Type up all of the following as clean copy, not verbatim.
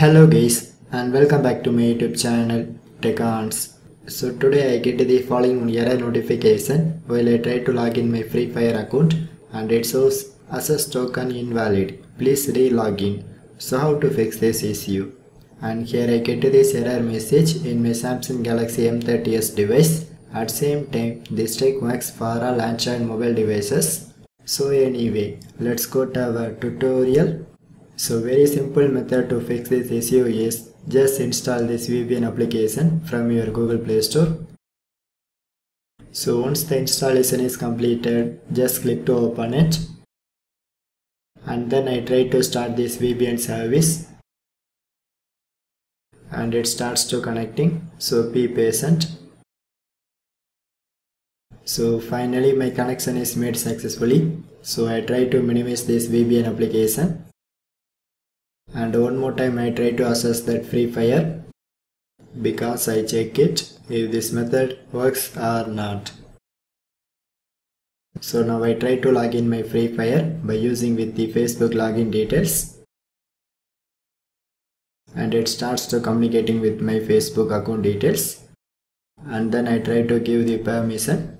Hello guys and welcome back to my YouTube channel TechArts. So today I get the following error notification while I try to log in my Free Fire account and it shows access token invalid. Please re-login. So how to fix this issue? And here I get this error message in my Samsung Galaxy M30s device. At same time this trick works for all Android mobile devices. So anyway, let's go to our tutorial. So very simple method to fix this issue is just install this VPN application from your Google Play Store. So once the installation is completed, just click to open it. And then I try to start this VPN service. And it starts to connecting, so be patient. So finally my connection is made successfully. So I try to minimize this VPN application. And one more time I try to access that Free Fire because I check it if this method works or not. So now I try to log in my Free Fire by using with the Facebook login details. And it starts to communicating with my Facebook account details. And then I try to give the permission.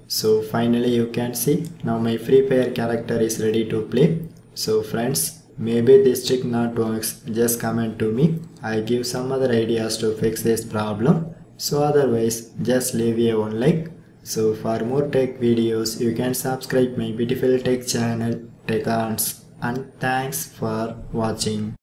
So finally you can see now my Free Fire character is ready to play. So friends, maybe this trick not works, just comment to me. I give some other ideas to fix this problem. So otherwise, just leave a one like. So for more tech videos, you can subscribe my beautiful tech channel, TechArts. And thanks for watching.